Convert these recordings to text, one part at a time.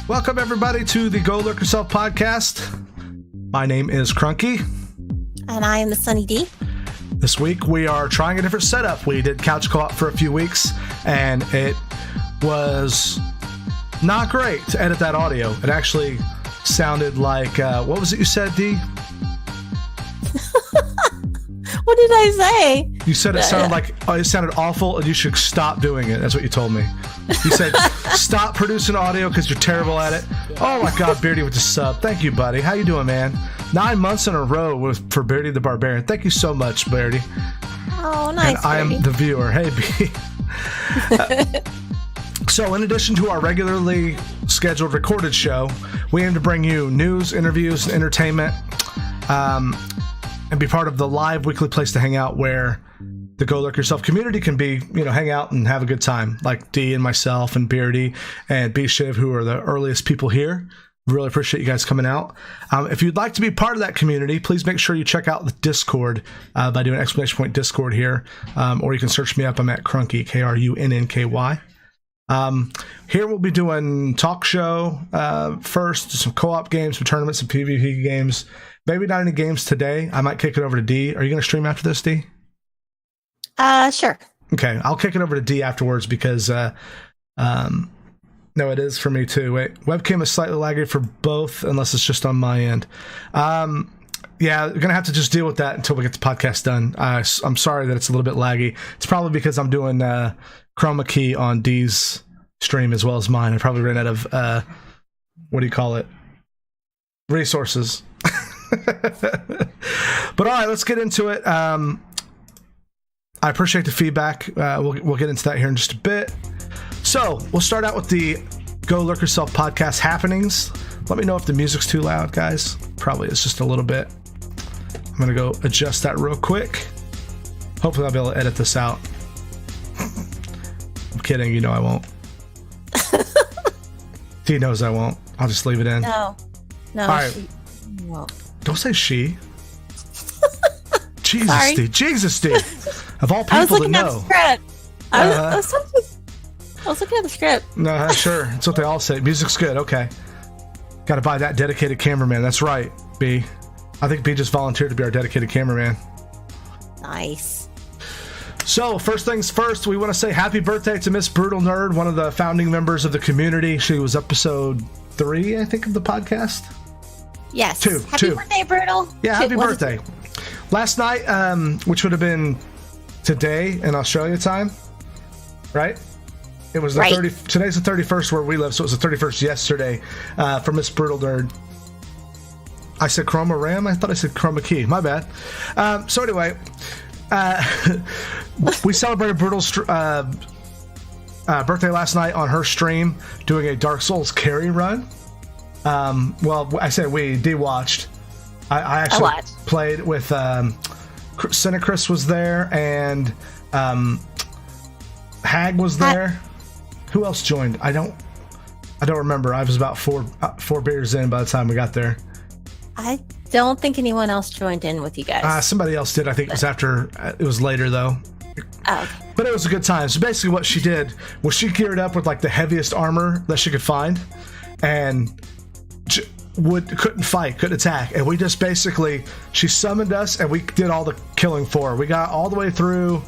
Welcome, everybody, to the Go Lurk Yourself podcast. My name is Crunky. And I am TheSunnyDee. This week, we are trying a different setup. We did couch co-op for a few weeks, and it was not great to edit that audio. It actually sounded like, what was it you said, Dee? What did I say? You said it sounded like, it sounded awful, and you should stop doing it. That's what you told me. You said, stop producing audio because you're terrible at it. Oh my God, Beardy with the sub. Thank you, buddy. How you doing, man? 9 months in a row for Beardy the Barbarian. Thank you so much, Beardy. Oh, nice, and I am the viewer. Hey, B. So in addition to our regularly scheduled recorded show, we aim to bring you news, interviews, and entertainment, and be part of the live weekly place to hang out where the Go Lurk Yourself community can be, hang out and have a good time, like Dee and myself and Beardy and B-Shiv, who are the earliest people here. Really appreciate you guys coming out. If you'd like to be part of that community, please make sure you check out the Discord by doing ! Discord here, or you can search me up. I'm at Crunky, K-R-U-N-N-K-Y. Here we'll be doing talk show first, some co-op games, some tournaments, some PvP games. Maybe not any games today. I might kick it over to Dee. Are you going to stream after this, Dee? Sure. Okay, I'll kick it over to Dee afterwards because, no, it is for me too. Wait, webcam is slightly laggy for both, unless it's just on my end. Yeah, we're gonna have to just deal with that until we get the podcast done. I'm sorry that it's a little bit laggy. It's probably because I'm doing chroma key on Dee's stream as well as mine. I probably ran out of what do you call it? Resources. But all right, let's get into it. I appreciate the feedback. We'll get into that here in just a bit. So we'll start out with the Go Lurk Yourself podcast happenings. Let me know if the music's too loud, guys. Probably it's just a little bit. I'm gonna go adjust that real quick. Hopefully I'll be able to edit this out. I'm kidding, I won't. Dee knows I won't. I'll just leave it in. No. All right. She won't. Don't say she. Jesus, Sorry. Dee. Jesus, Dee. Of all people to know. I was looking at the script. No, sure. That's what they all say. Music's good. Okay. Got to buy that dedicated cameraman. That's right, B. I think B just volunteered to be our dedicated cameraman. Nice. So, first things first, we want to say happy birthday to Miss Brutal Nerd, one of the founding members of the community. She was episode 3, I think, of the podcast. Yes. Two. Happy birthday, Brutal. Yeah, happy birthday. Last night, which would have been today in Australia time, right? It was the 30th. Today's the 31st where we live, so it was the 31st yesterday for Miss Brutal Nerd. I said Chroma RAM? I thought I said Chroma Key. My bad. So anyway, we celebrated Brutal's birthday last night on her stream, doing a Dark Souls carry run. Well, I said we, Dee watched. I actually played with Cinecris was there, and Hag was there. Who else joined? I don't remember. I was about four beers in by the time we got there. I don't think anyone else joined in with you guys. Somebody else did. I think it was after. It was later though. Oh, okay. But it was a good time. So basically, what she did was she geared up with like the heaviest armor that she could find, and couldn't fight, couldn't attack, and we just basically, she summoned us and we did all the killing for her. We got all the way through.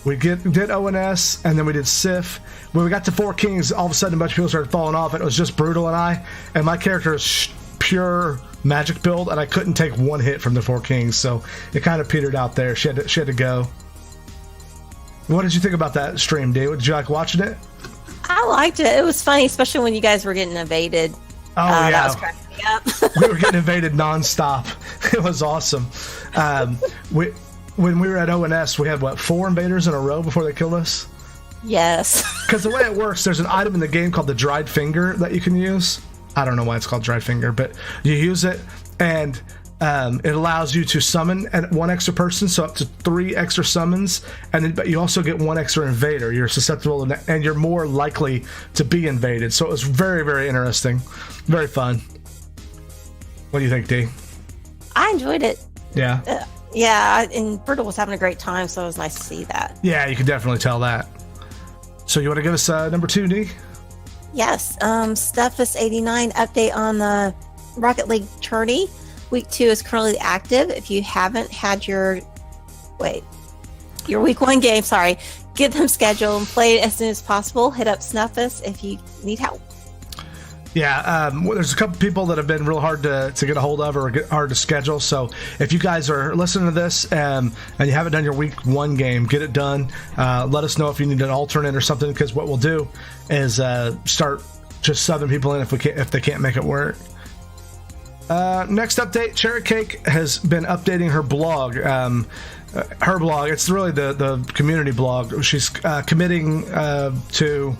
We did ONS, and then we did Sif. When we got to Four Kings, all of a sudden a bunch of people started falling off, and it was just Brutal and I, and my character is pure magic build, and I couldn't take one hit from the Four Kings, so it kind of petered out there. She had to go. What did you think about that stream, Dave? Did you like watching it? I liked it. It was funny, especially when you guys were getting invaded. Oh, yeah. That was cracking me up. We were getting invaded nonstop. It was awesome. When we were at ONS, we had, 4 invaders in a row before they killed us? Yes. Because the way it works, there's an item in the game called the Dried Finger that you can use. I don't know why it's called Dried Finger, but you use it, and it allows you to summon one extra person, so up to 3 extra summons, but you also get 1 extra invader. You're susceptible, and you're more likely to be invaded. So it was very, very interesting. Very fun. What do you think, Dee? I enjoyed it. Yeah. Yeah, and Berta was having a great time, so it was nice to see that. Yeah, you can definitely tell that. So you want to give us number 2, D? Yes. Stuffus89 update on the Rocket League tourney. Week 2 is currently active. If you haven't had your week 1 game, get them scheduled and play it as soon as possible. Hit up Snuffus if you need help. Yeah, there's a couple people that have been real hard to get a hold of or hard to schedule. So if you guys are listening to this and you haven't done your week 1 game, get it done. Let us know if you need an alternate or something, because what we'll do is start just subbing people in if they can't make it work. Next update, Cherry Cake has been updating her blog. Her blog, it's really the community blog. She's committing to...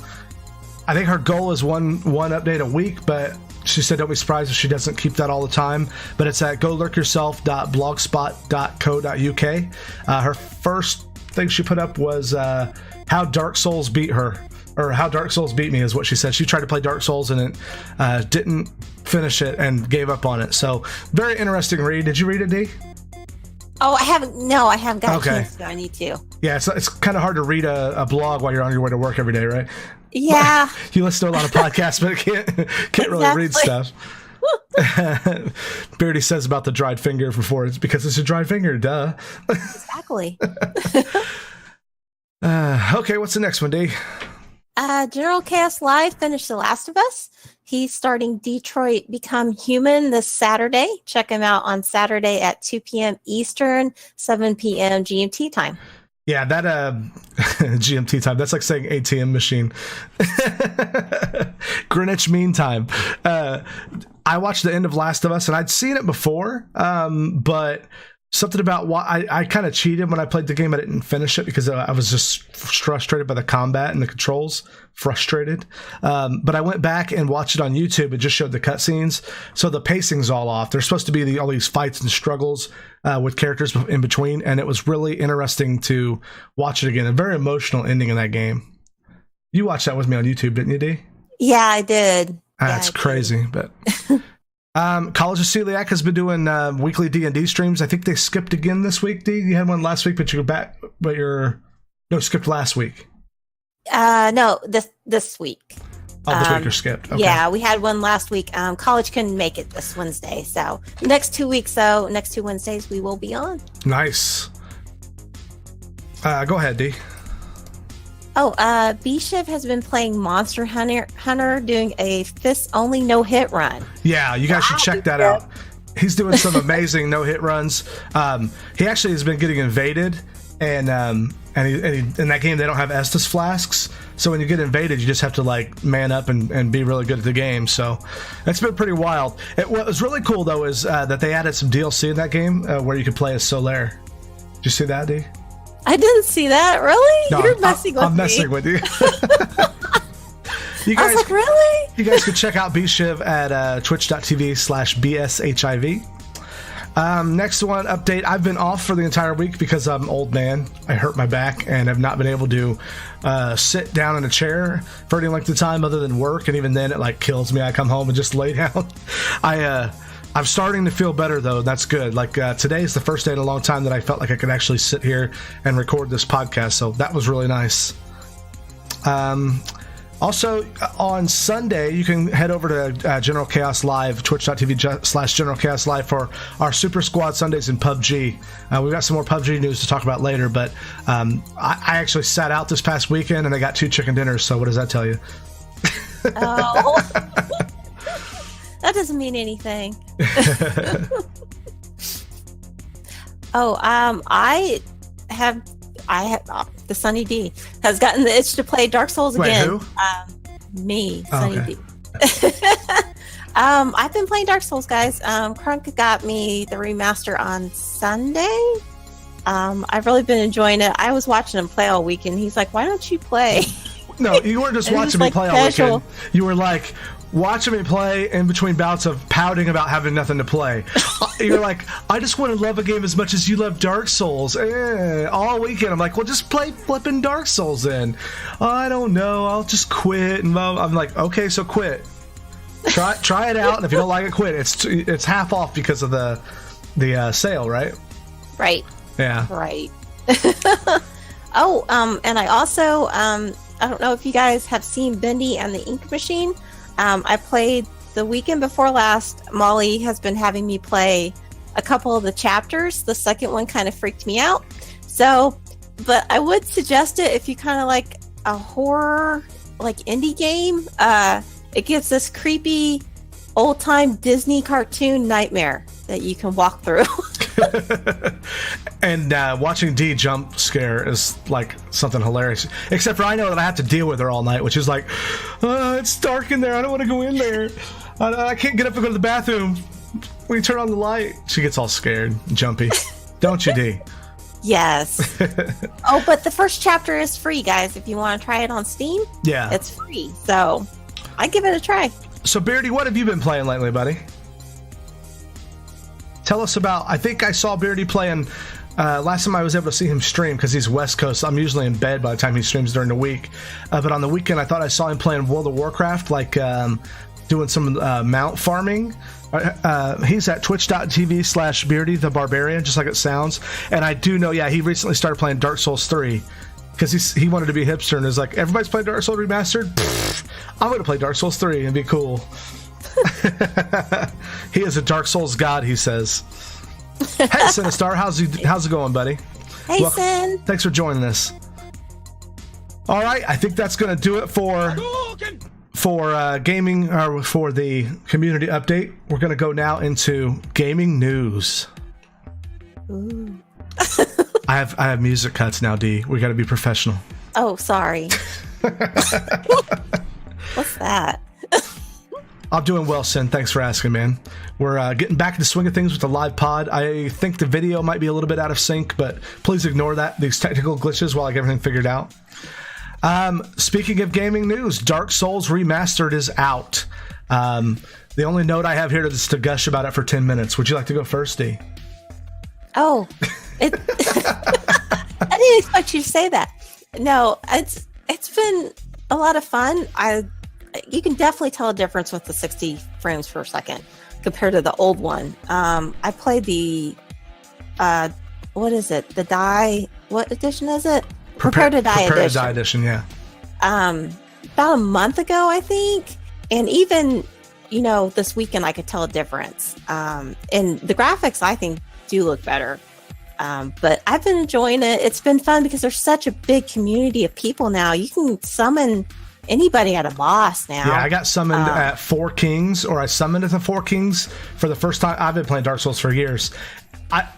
I think her goal is one update a week, but she said don't be surprised if she doesn't keep that all the time. But it's at GoLurkYourself.blogspot.co.uk. Her first thing she put up was how Dark Souls beat her, or how Dark Souls beat me is what she said. She tried to play Dark Souls and it didn't finish it and gave up on it. So very interesting read. Did you read it, D? Oh, I haven't. No, I haven't got a chance to. I need to. Yeah, it's kind of hard to read a blog while you're on your way to work every day, right? Yeah. You listen to a lot of podcasts, but can't really read stuff. Beardy says about the dried finger before, it's because it's a dried finger, duh. Exactly. Okay, what's the next one, D? General Chaos Live finished The Last of Us. He's starting Detroit Become Human this Saturday. Check him out on Saturday at 2 p.m. Eastern, 7 p.m. GMT time. Yeah, that GMT time, that's like saying ATM machine. Greenwich Mean Time. I watched the end of Last of Us, and I'd seen it before, but something about why I kind of cheated when I played the game. I didn't finish it because I was just frustrated by the combat and the controls. Frustrated. But I went back and watched it on YouTube. It just showed the cutscenes. So the pacing's all off. There's supposed to be all these fights and struggles with characters in between. And it was really interesting to watch it again. A very emotional ending in that game. You watched that with me on YouTube, didn't you, D? Yeah, I did. That's crazy. But College of Celiac has been doing weekly D&D streams. I think they skipped again this week, D. You had one last week, but you're back. But skipped last week. No, this week. Oh, this week you're skipped. Okay. Yeah, we had one last week. College couldn't make it this Wednesday, so next 2 weeks, next 2 Wednesdays we will be on. Nice. Go ahead, D. Oh, B-Shiv has been playing Monster Hunter, doing a fist-only no-hit run. Yeah, you guys should check that out. He's doing some amazing no-hit runs. He actually has been getting invaded, and in that game they don't have Estus flasks, so when you get invaded you just have to like man up and be really good at the game. So it's been pretty wild. What was really cool though is that they added some DLC in that game where you could play as Solaire. Did you see that, D? I didn't see that. Really? No, You're messing with me. I'm messing with you. You guys, I was like, really? You guys can check out B-Shiv at twitch.tv/BSHIV. Next one, update. I've been off for the entire week because I'm an old man. I hurt my back and have not been able to sit down in a chair for any length of time other than work. And even then, it like kills me. I come home and just lay down. I'm starting to feel better though. That's good. Like today is the first day in a long time that I felt like I could actually sit here and record this podcast. So that was really nice. Also, on Sunday, you can head over to General Chaos Live, twitch.tv/General Chaos Live for our Super Squad Sundays in PUBG. We've got some more PUBG news to talk about later, but I actually sat out this past weekend and I got 2 chicken dinners, so what does that tell you? Oh, that doesn't mean anything. I have TheSunnyDee has gotten the itch to play Dark Souls again. Who? Me, Sunny D. I've been playing Dark Souls, guys. Crunk got me the remaster on Sunday. I've really been enjoying it. I was watching him play all weekend. He's like, "Why don't you play?" No, you weren't just watching me play all weekend. You were like watching me play in between bouts of pouting about having nothing to play. You're like, I just want to love a game as much as you love Dark Souls. All weekend, I'm like, well, just play flipping Dark Souls then. I don't know. I'll just quit. And I'm like, okay, so quit. Try it out. And if you don't like it, quit. It's half off because of the the sale, right? Right. Yeah. Right. And I also, I don't know if you guys have seen Bendy and the Ink Machine. I played the weekend before last. Molly has been having me play a couple of the chapters. The second one kind of freaked me out. So, but I would suggest it if you kind of like a horror, like indie game. It gives this creepy old-time Disney cartoon nightmare that you can walk through. And watching Dee jump scare is like something hilarious. Except for I know that I have to deal with her all night, which is like, it's dark in there. I don't want to go in there. I can't get up and go to the bathroom. When you turn on the light, she gets all scared and jumpy. Don't you, Dee? Yes. Oh, but the first chapter is free, guys. If you want to try it on Steam, yeah, it's free. So I give it a try. So, Beardy, what have you been playing lately, buddy? Tell us about. I think I saw Beardy playing. Last time I was able to see him stream because he's West Coast. I'm usually in bed by the time he streams during the week. But on the weekend, I thought I saw him playing World of Warcraft, like doing some mount farming. He's at twitch.tv/Beardy the Barbarian, just like it sounds. And I do know, he recently started playing Dark Souls 3 because he wanted to be a hipster and is like, everybody's playing Dark Souls Remastered? Pfft, I'm going to play Dark Souls 3 and be cool. He is a Dark Souls god, he says. Hey, Sinistar, how's it going, buddy? Hey, Sin. Thanks for joining us. All right, I think that's going to do it for gaming, or for the community update. We're going to go now into gaming news. Ooh. I have music cuts now, Dee. We got to be professional. Oh, sorry. What's that? I'm doing well, Sin. Thanks for asking, man. We're getting back into the swing of things with the live pod. I think the video might be a little bit out of sync, but please ignore that. These technical glitches while I get everything figured out. Speaking of gaming news, Dark Souls Remastered is out. The only note I have here is to gush about it for 10 minutes. Would you like to go first, Dee? Oh, I didn't expect you to say that. No, it's been a lot of fun. You can definitely tell a difference with the 60 frames per second compared to the old one. I played the what is it? The Die? What edition is it? Prepare to Die edition. Prepare to Die edition, yeah. About a month ago, I think, and even this weekend I could tell a difference. And the graphics, I think, do look better. But I've been enjoying it. It's been fun because there's such a big community of people now. You can summon anybody at a boss now. Yeah, I got summoned at Four Kings, or I summoned at the Four Kings for the first time. I've been playing Dark Souls for years.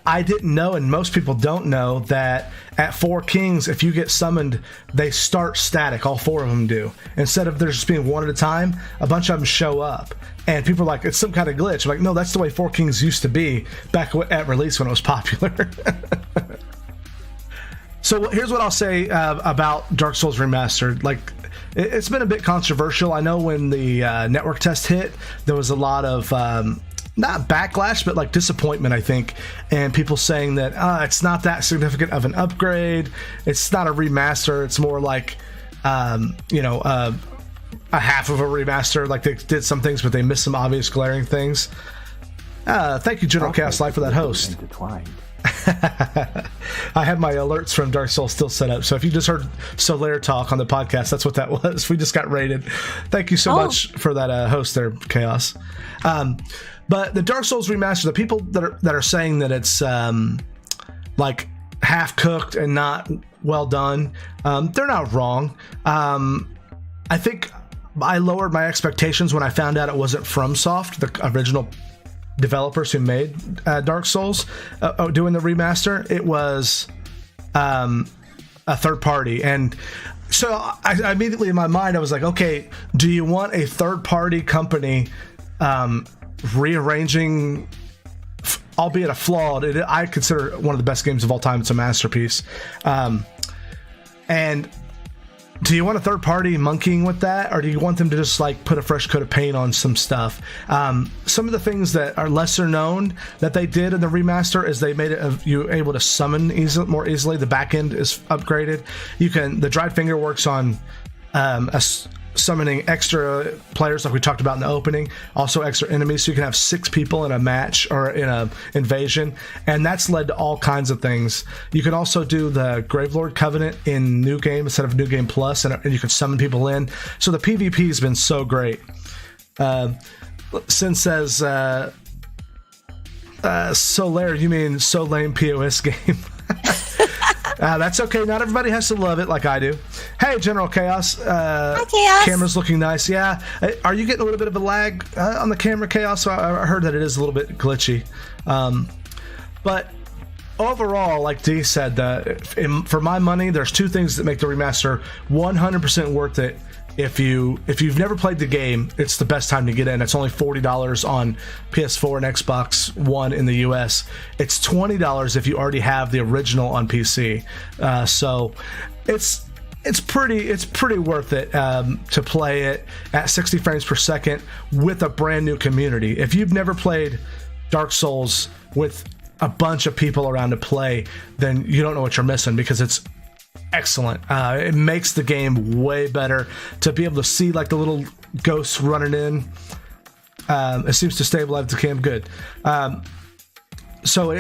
I didn't know, and most people don't know, that at Four Kings, if you get summoned, they start static. All four of them do. Instead of there just being one at a time, a bunch of them show up. And people are like, it's some kind of glitch. I'm like, no, that's the way Four Kings used to be back at release when it was popular. So here's what I'll say about Dark Souls Remastered. Like, it's been a bit controversial. I know when the network test hit, there was a lot of not backlash, but like disappointment, I think, and people saying that it's not that significant of an upgrade. It's not a remaster. It's more like a half of a remaster. Like, they did some things, but they missed some obvious glaring things. Thank you, General Chaos Life, for that host. I have my alerts from Dark Souls still set up, so if you just heard Solaire talk on the podcast, that's what that was. We just got raided. Thank you so much for that host there, Chaos. But the Dark Souls Remaster, the people that are saying that it's like half cooked and not well done, they're not wrong. I think I lowered my expectations when I found out it wasn't FromSoft, the original developers who made Dark Souls, doing the remaster. It was a third party, and so I immediately in my mind I was like, okay, do you want a third party company rearranging, albeit a flawed, I consider it one of the best games of all time. It's a masterpiece. And do you want a third party monkeying with that, or do you want them to just like put a fresh coat of paint on some stuff? Some of the things that are lesser known that they did in the remaster is they made it you able to summon more easily. The back end is upgraded. The dried finger works on summoning extra players like we talked about in the opening, also extra enemies, so you can have 6 people in a match or in a invasion, and that's led to all kinds of things. You can also do the Gravelord Covenant in New Game instead of New Game Plus, and you can summon people in. So the PvP has been so great. Sin says, Solaire, you mean so lame POS game? That's okay. Not everybody has to love it like I do. Hey, General Chaos. Hi, Chaos. Camera's looking nice. Yeah. Are you getting a little bit of a lag on the camera, Chaos? I heard that it is a little bit glitchy. But overall, like Dee said, for my money, there's 2 things that make the remaster 100% worth it. If you've never played the game, it's the best time to get in. It's only $40 on PS4 and Xbox One in the US. It's $20 if you already have the original on PC. So it's pretty worth it to play it at 60 frames per second with a brand new community. If you've never played Dark Souls with a bunch of people around to play, then you don't know what you're missing, because it's excellent. It makes the game way better to be able to see like the little ghosts running in. It seems to stabilize the game good. So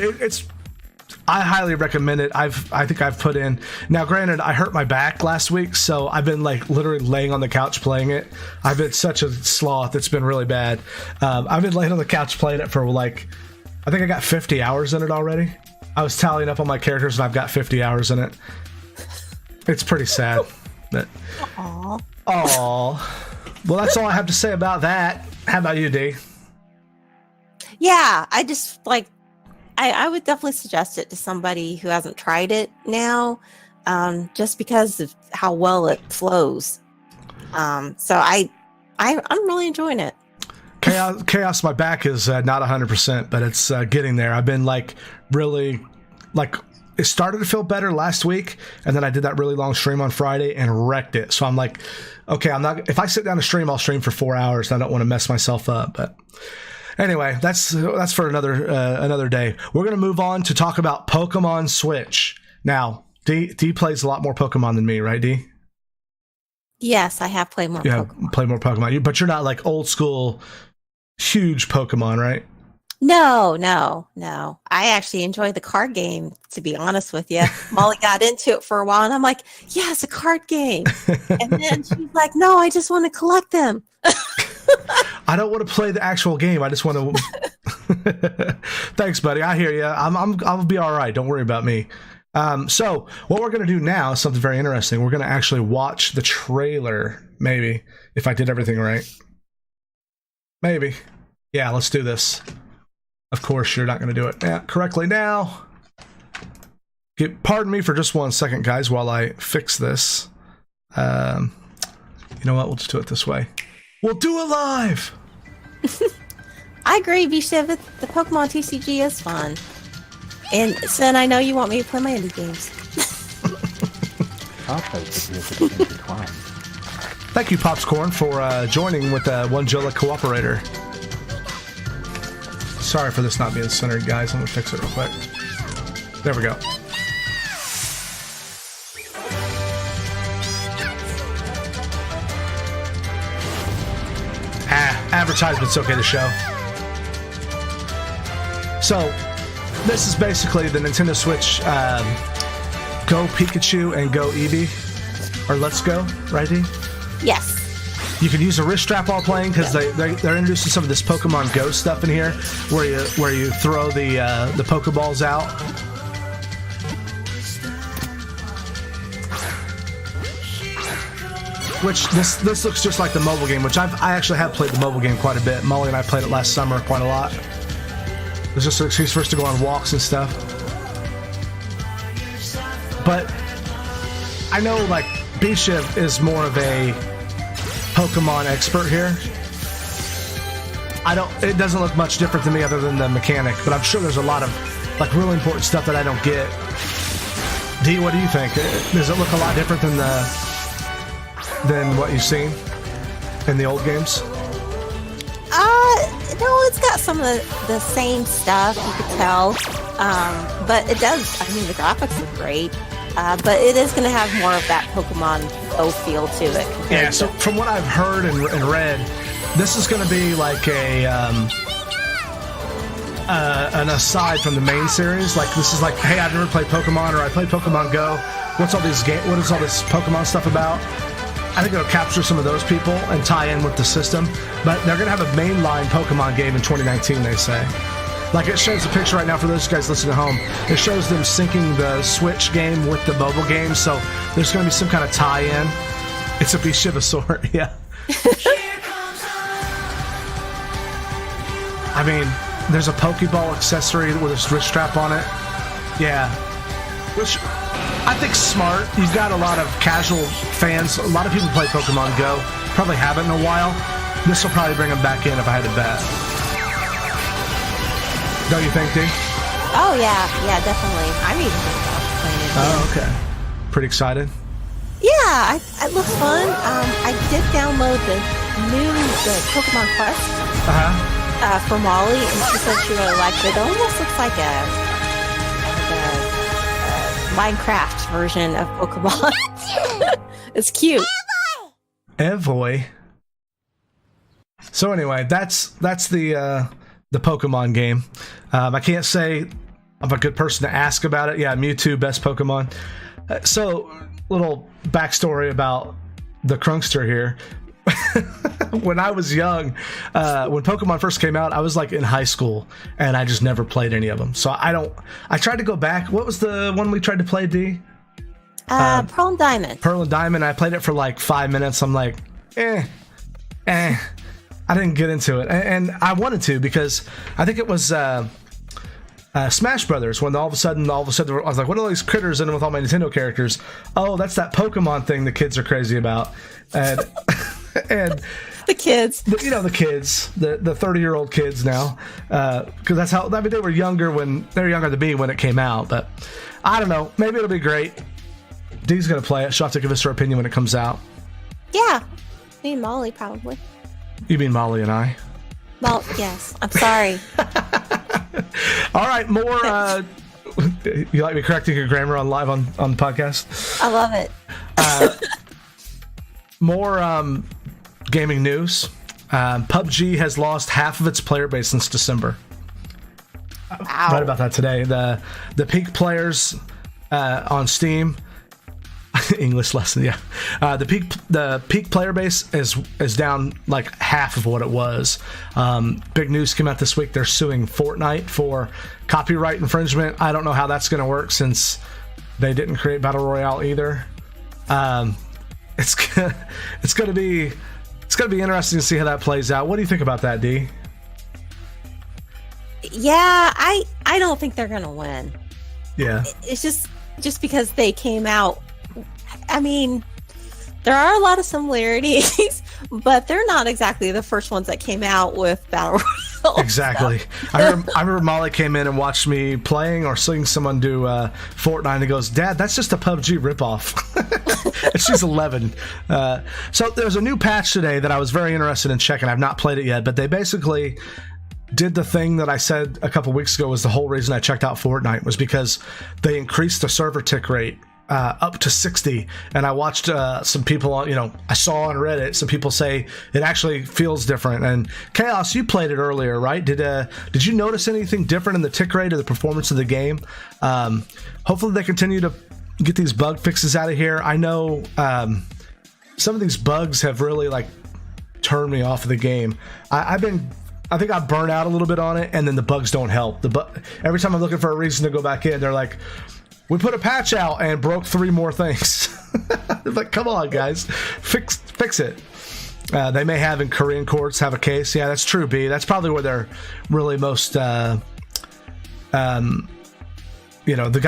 I highly recommend it. I think I've put in, now granted, I hurt my back last week, so I've been like literally laying on the couch playing it. I've been such a sloth, it's been really bad. I've been laying on the couch playing it for like, I think I got 50 hours in it already. I was tallying up all my characters and I've got 50 hours in it. It's pretty sad. But, Aww. Well, that's all I have to say about that. How about you, Dee? Yeah, I just like, I would definitely suggest it to somebody who hasn't tried it now, just because of how well it flows. So I'm really enjoying it. Chaos, my back is not 100%, but it's getting there. I've been like really like, it started to feel better last week, and then I did that really long stream on Friday and wrecked it. So I'm like, okay, if I sit down to stream, I'll stream for 4 hours. And I don't want to mess myself up. But anyway, that's for another day. We're gonna move on to talk about Pokemon Switch. Now, Dee plays a lot more Pokemon than me, right, Dee? Yes, I have played more Pokemon. Play more Pokemon, but you're not like old school, huge Pokemon, right? No. I actually enjoy the card game, to be honest with you. Molly got into it for a while, and I'm like, yeah, it's a card game. And then she's like, no, I just want to collect them. I don't want to play the actual game. I just want to... Thanks, buddy. I hear you. I'll be all right. Don't worry about me. So what we're going to do now is something very interesting. We're going to actually watch the trailer, maybe, if I did everything right. Maybe. Yeah, let's do this. Of course, you're not going to do it correctly now. Pardon me for just 1 second, guys, while I fix this. You know what? We'll just do it this way. We'll do it live! I agree, Bishiv. The Pokemon TCG is fun. And Sin, I know you want me to play my indie games. I'll play significantly decline. Thank you, Popscorn, for joining with One Jola Cooperator. Sorry for this not being centered, guys. I'm gonna fix it real quick. There we go. Advertisement's okay to show. So, this is basically the Nintendo Switch Go Pikachu and Go Eevee. Or Let's Go, right, Dee? Yes. You can use a wrist strap while playing, because they're introducing some of this Pokemon Go stuff in here, where you throw the Pokeballs out. Which this looks just like the mobile game, which I actually have played the mobile game quite a bit. Molly and I played it last summer quite a lot. It's just an excuse for us to go on walks and stuff. But I know like Bishiv is more of a Pokemon expert here. It doesn't look much different to me other than the mechanic, but I'm sure there's a lot of like really important stuff that I don't get. Dee, what do you think? Does it look a lot different than what you've seen in the old games? No, it's got some of the same stuff, you could tell. But it does, I mean, the graphics are great. But it is going to have more of that Pokemon Go feel to it. Yeah, so from what I've heard and read, this is going to be like an aside from the main series. Like, this is like, hey, I've never played Pokemon, or I played Pokemon Go. What is all this Pokemon stuff about? I think it'll capture some of those people and tie in with the system. But they're going to have a mainline Pokemon game in 2019, they say. Like, it shows a picture right now for those guys listening at home. It shows them syncing the Switch game with the mobile game, so there's going to be some kind of tie-in. It's a Bishivasaur, yeah. I mean, there's a Pokeball accessory with a wrist strap on it. Yeah. Which I think's smart. You've got a lot of casual fans. A lot of people play Pokemon Go. Probably haven't in a while. This will probably bring them back in if I had to bet. Don't you think, Dee? Oh, yeah, definitely. I'm even thinking about playing it. Oh, okay. Pretty excited? Yeah, it looks fun. I did download the Pokemon Quest for Molly, and she said she really liked it. It almost looks like a Minecraft version of Pokemon. It's cute. Evoy. So anyway, that's the Pokemon game. I can't say I'm a good person to ask about it. Yeah, Mewtwo, best Pokemon. So, little backstory about the Crunkster here. When I was young, when Pokemon first came out, I was like in high school, and I just never played any of them. So I tried to go back. What was the one we tried to play, Dee? Pearl and Diamond. Pearl and Diamond. I played it for like 5 minutes. I'm like, I didn't get into it, and I wanted to, because I think it was Smash Brothers, when all of a sudden I was like, what are all these critters in with all my Nintendo characters? Oh, that's that Pokemon thing the kids are crazy about. And and the kids, the kids, the 30-year-old kids now, because that's how, I mean, they were younger when they're younger than me when it came out. But I don't know, maybe it'll be great. Dee's gonna play it. She'll have to give us her opinion when it comes out. Yeah, me and Molly probably. You mean Molly and I? Well, yes. I'm sorry. All right, more. You like me correcting your grammar on live on the podcast? I love it. More gaming news. PUBG has lost half of its player base since December. Wow. Right about that today. The peak players on Steam. English lesson, yeah. The peak player base is down like half of what it was. Big news came out this week. They're suing Fortnite for copyright infringement. I don't know how that's going to work, since they didn't create Battle Royale either. It's going to be interesting to see how that plays out. What do you think about that, Dee? Yeah, I don't think they're going to win. Yeah. It's just because they came out. I mean, there are a lot of similarities, but they're not exactly the first ones that came out with Battle Royale. Exactly. I remember Molly came in and watched me playing or seeing someone do Fortnite, and goes, "Dad, that's just a PUBG ripoff." And she's 11. So there's a new patch today that I was very interested in checking. I've not played it yet, but they basically did the thing that I said a couple weeks ago was the whole reason I checked out Fortnite, was because they increased the server tick rate up to 60, and I watched some people on, I saw on Reddit some people say it actually feels different. And Chaos, you played it earlier, right? Did you notice anything different in the tick rate or the performance of the game? Hopefully they continue to get these bug fixes out of here. I know some of these bugs have really like turned me off of the game. I think I burnt out a little bit on it, and then the bugs don't help. Every time I'm looking for a reason to go back in, they're like, we put a patch out and broke 3 more things. Like, come on, guys, fix it. They may have in Korean courts have a case. Yeah, that's true, B. That's probably where they're really most, they got the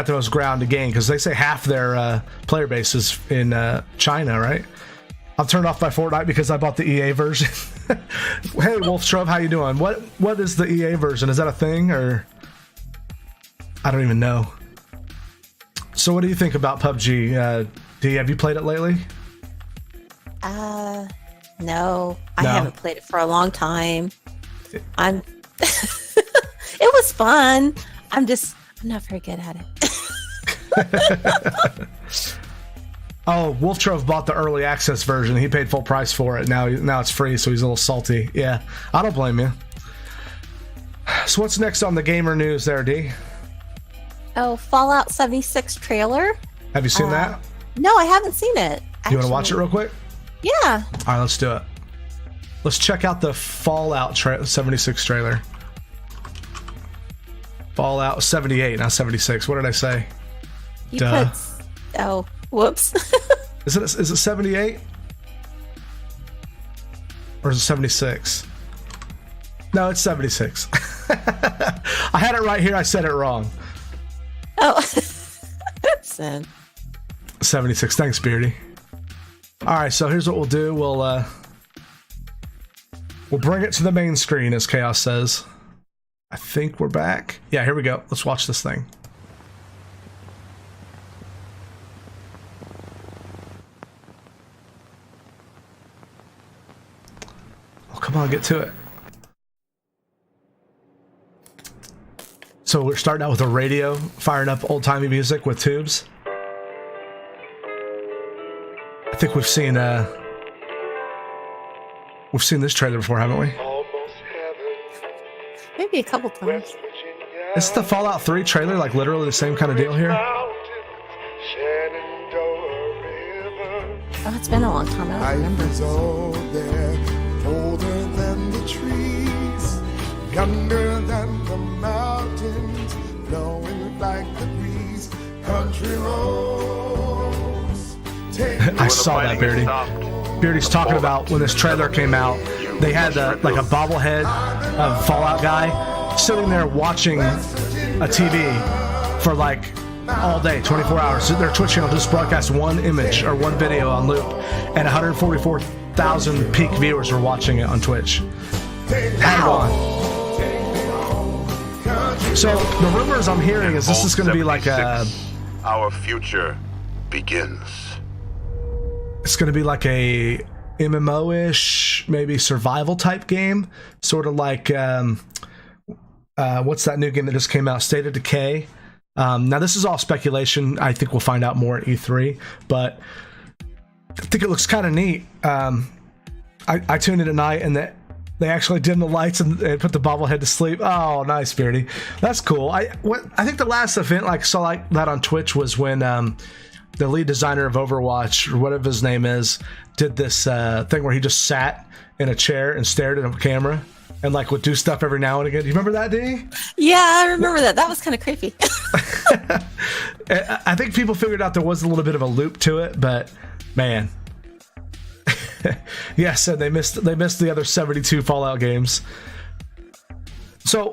most ground to gain, because they say half their player base is in China, right? I'm turned off by Fortnite because I bought the EA version. Hey, Wolf Shrub, how you doing? What is the EA version? Is that a thing, or I don't even know. So what do you think about PUBG? Dee, have you played it lately? No, I haven't played it for a long time. It was fun. I'm not very good at it. Oh, Wolf Trove bought the early access version. He paid full price for it. Now it's free, so he's a little salty. Yeah, I don't blame you. So what's next on the gamer news there, D? Oh, Fallout 76 trailer. Have you seen that? No, I haven't seen it. You want to watch it real quick? Yeah. All right, let's do it. Let's check out the Fallout 76 trailer. Fallout 78, not 76. What did I say? Oh, whoops. Is it 78? Or is it 76? No, it's 76. I had it right here. I said it wrong. Oh. Sin. 76. Thanks, Beardy. All right, so here's what we'll do. We'll bring it to the main screen, as Chaos says. I think we're back. Yeah, here we go. Let's watch this thing. Oh, come on, get to it. So we're starting out with a radio, firing up old-timey music with tubes. I think we've seen this trailer before, haven't we? Maybe a couple times. Is the Fallout 3 trailer like literally the same kind of deal here? Oh, it's been a long time. I don't remember. There, older than the trees, younger than the mountains, blowing like the breeze, country roads. I saw that, Beardy. Beardy's talking about when this trailer came out, they had like a bobblehead of Fallout guy sitting there watching a TV for like all day, 24 hours. Their Twitch channel just broadcast one image or one video on loop, and 144,000 peak viewers were watching it on Twitch. Had it on. So the rumors I'm hearing is this is going to be like our future begins. It's going to be like a MMO-ish, maybe survival type game, sort of like what's that new game that just came out, State of Decay. Now this is all speculation. I think we'll find out more at E3, but I think it looks kind of neat. I tuned in at night and they actually dimmed the lights and put the bobblehead to sleep. Oh, nice, Beardy. That's cool. I think the last event I saw like that on Twitch was when the lead designer of Overwatch, or whatever his name is, did this thing where he just sat in a chair and stared at a camera and like would do stuff every now and again. Do you remember that, Dee? Yeah, I remember that. That was kind of creepy. I think people figured out there was a little bit of a loop to it, but man. Yes, and they missed the other 72 Fallout games. So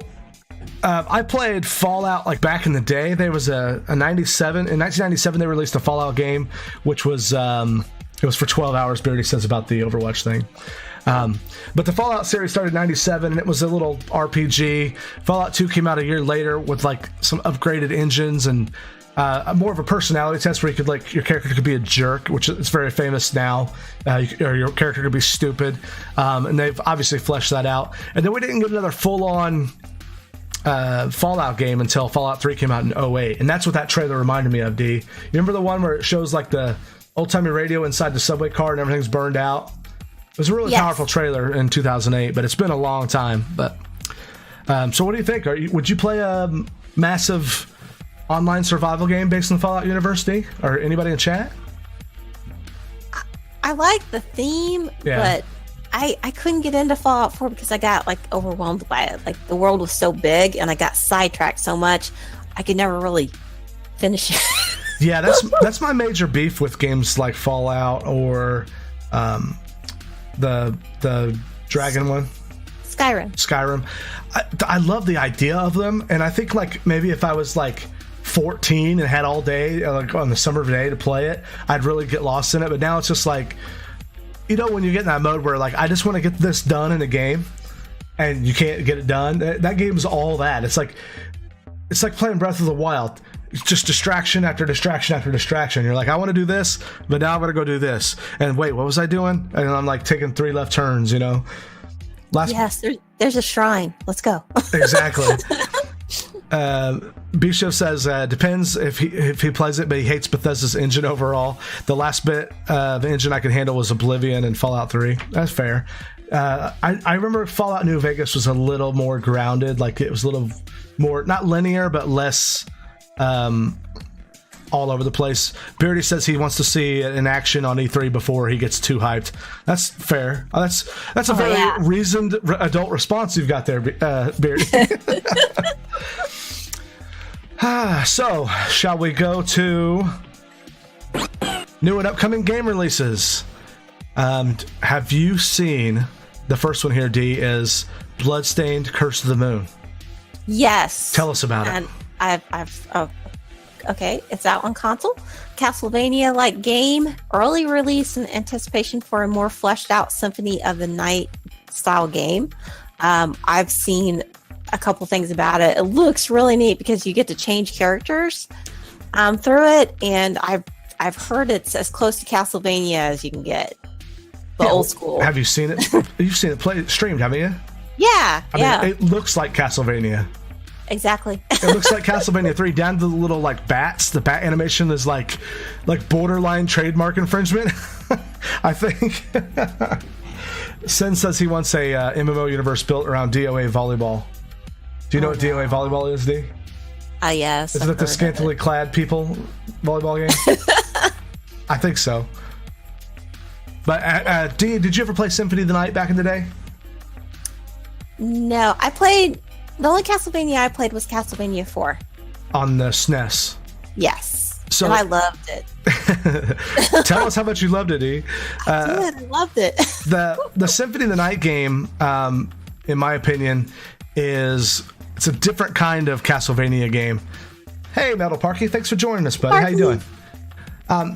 I played Fallout like back in the day. There was a 97 in 1997 they released a Fallout game, which was it was for 12 hours. Beardy says about the Overwatch thing. But the Fallout series started in 97 and it was a little RPG. Fallout 2 came out a year later with like some upgraded engines and more of a personality test where you could like your character could be a jerk, which is very famous now, or your character could be stupid, and they've obviously fleshed that out. And then we didn't get another full-on Fallout game until Fallout 3 came out in 2008, and that's what that trailer reminded me of. D, you remember the one where it shows like the old-timey radio inside the subway car and everything's burned out? It was a really powerful trailer in 2008, but it's been a long time. But so what do you think? Would you play a massive online survival game based on the Fallout universe, D? Or anybody in chat? I like the theme, but I couldn't get into Fallout 4 because I got like overwhelmed by it. Like the world was so big and I got sidetracked so much I could never really finish it. Yeah, that's my major beef with games like Fallout or the Dragon one. Skyrim. I love the idea of them, and I think like maybe if I was like 14 and had all day like on the summer day to play it, I'd really get lost in it. But now it's just like, you know, when you get in that mode where like I just want to get this done in a game and you can't get it done, that game's all that. It's like playing Breath of the Wild. It's just distraction after distraction after distraction. You're like, I want to do this, but now I'm gonna go do this, and wait, what was I doing? And I'm like taking 3 left turns, you know. Yes, there's a shrine, let's go. Exactly. Bishop says depends if he plays it, but he hates Bethesda's engine overall. The last bit of engine I could handle was Oblivion and Fallout 3. That's fair. I remember Fallout New Vegas was a little more grounded, like it was a little more not linear, but less all over the place. Beardy says he wants to see it in action on E3 before he gets too hyped. That's fair. That's a very reasoned adult response you've got there, Beardy. So, shall we go to new and upcoming game releases? Have you seen the first one here, D, is Bloodstained Curse of the Moon? Yes. Tell us about it. Okay, it's out on console. Castlevania-like game, early release in anticipation for a more fleshed out Symphony of the Night style game. I've seen a couple things about it. It looks really neat because you get to change characters through it, and I've heard it's as close to Castlevania as you can get. The old school. Have you seen it? You've seen it streamed, haven't you? Yeah. I mean, it looks like Castlevania. Exactly. It looks like Castlevania 3 down to the little like bats. The bat animation is like borderline trademark infringement. I think. Sen says he wants a MMO universe built around DOA volleyball. Do you know what DOA volleyball is, D? Yes. Isn't it the scantily clad people volleyball game? I think so. But D, did you ever play Symphony of the Night back in the day? No, I played. The only Castlevania I played was Castlevania 4. On the SNES? Yes. So, and I loved it. Tell us how much you loved it, E. I loved it. the Symphony of the Night game, in my opinion, it's a different kind of Castlevania game. Hey, Metal Parky, thanks for joining us, buddy. How you doing?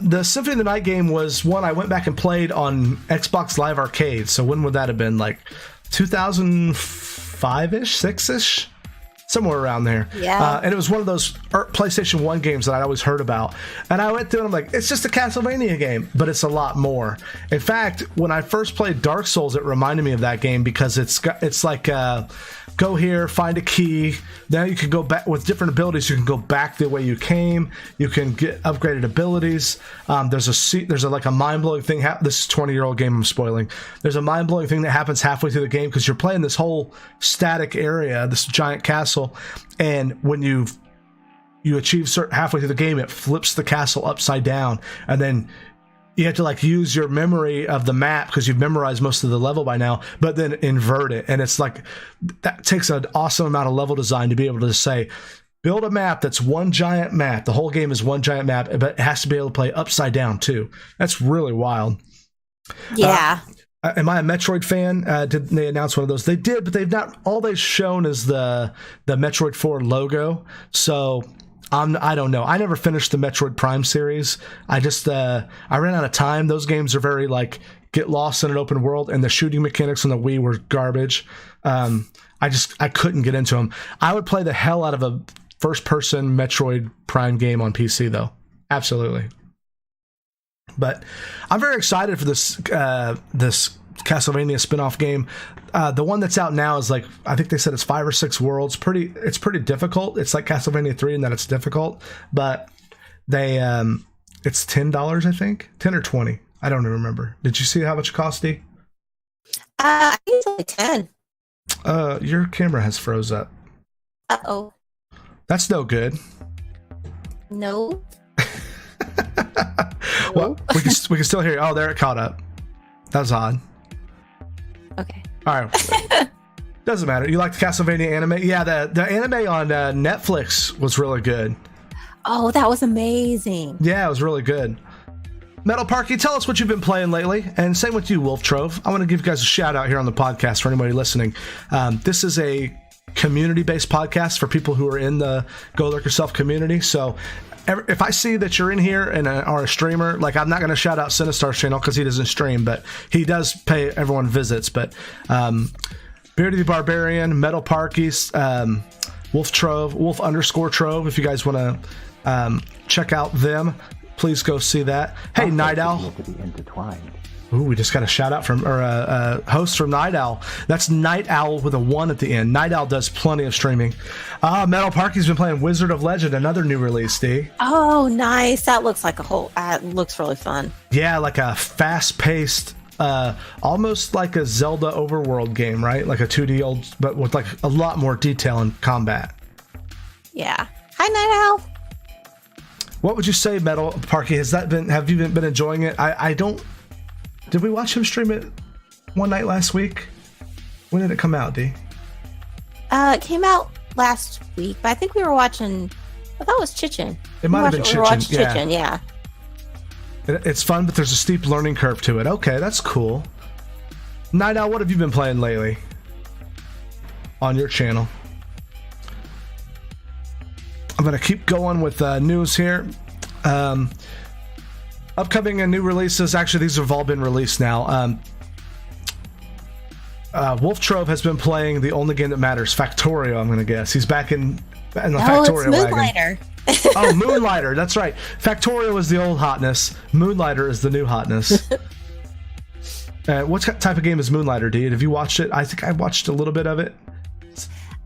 The Symphony of the Night game was one I went back and played on Xbox Live Arcade. So when would that have been? Like 2005-ish, 6-ish? Somewhere around there. Yeah. And it was one of those PlayStation 1 games that I'd always heard about. And I went through and I'm like, it's just a Castlevania game, but it's a lot more. In fact, when I first played Dark Souls, it reminded me of that game because it's like go here, find a key. Now you can go back with different abilities. You can go back the way you came. You can get upgraded abilities. There's like a mind-blowing thing. This is a 20-year-old game I'm spoiling. There's a mind-blowing thing that happens halfway through the game because you're playing this whole static area, this giant castle, and when you achieve halfway through the game, it flips the castle upside down, and then you have to like use your memory of the map because you've memorized most of the level by now, but then invert it. And it's like, that takes an awesome amount of level design to be able to say, build a map that's one giant map. The whole game is one giant map, but it has to be able to play upside down too. That's really wild. Yeah. Am I a Metroid fan? Did they announce one of those? They did, but they've not. All they've shown is the Metroid 4 logo. So I don't know. I never finished the Metroid Prime series. I ran out of time. Those games are very like get lost in an open world, and the shooting mechanics on the Wii were garbage. I couldn't get into them. I would play the hell out of a first-person Metroid Prime game on PC though. Absolutely. But I'm very excited for this Castlevania spin-off game. The one that's out now is like, I think they said it's 5 or 6 worlds. It's pretty difficult. It's like Castlevania 3 in that it's difficult, but it's $10, I think, 10 or 20. I don't even remember. Did you see how much it cost, D? I think it's only 10. Your camera has froze up. Uh-oh. That's no good. No. Well, we can still hear you. Oh, there, it caught up. That was odd. Okay. All right. Doesn't matter. You like the Castlevania anime? Yeah, the anime on Netflix was really good. Oh, that was amazing. Yeah, it was really good. Metal Parky, tell us what you've been playing lately, and same with you, Wolf Trove. I want to give you guys a shout out here on the podcast for anybody listening. This is a community-based podcast for people who are in the Go Lurk Yourself community. So if I see that you're in here and are a streamer, like I'm not going to shout out Sinistar's channel because he doesn't stream, but he does pay everyone visits. But Beardy the Barbarian, Metal Parkies, Wolf Trove, Wolf_Trove, if you guys want to check out them, please go see that. Hey, Night Owl. To be intertwined. Ooh, we just got a shout out from, or a host from Night Owl. That's Night Owl with a 1 at the end. Night Owl does plenty of streaming. Metal Parky's been playing Wizard of Legend, another new release, D. Oh, nice. That looks like it looks really fun. Yeah, like a fast-paced, almost like a Zelda overworld game, right? Like a 2D old, but with like a lot more detail in combat. Yeah. Hi, Night Owl. What would you say, Metal Parky? Have you been enjoying it? I don't. Did we watch him stream it one night last week? When did it come out, D? It came out last week, but I think we were watching. I thought it was Chichen. It might have been Chichen. We watched Chichen, yeah. It's fun, but there's a steep learning curve to it. Okay, that's cool. Night Owl, what have you been playing lately on your channel? I'm going to keep going with news here. Upcoming and new releases. Actually, these have all been released now. Wolf Trove has been playing the only game that matters, Factorio, I'm going to guess. He's back in the Factorio wagon. Oh, Moonlighter. That's right. Factorio is the old hotness. Moonlighter is the new hotness. What type of game is Moonlighter, D? Have you watched it? I think I watched a little bit of it.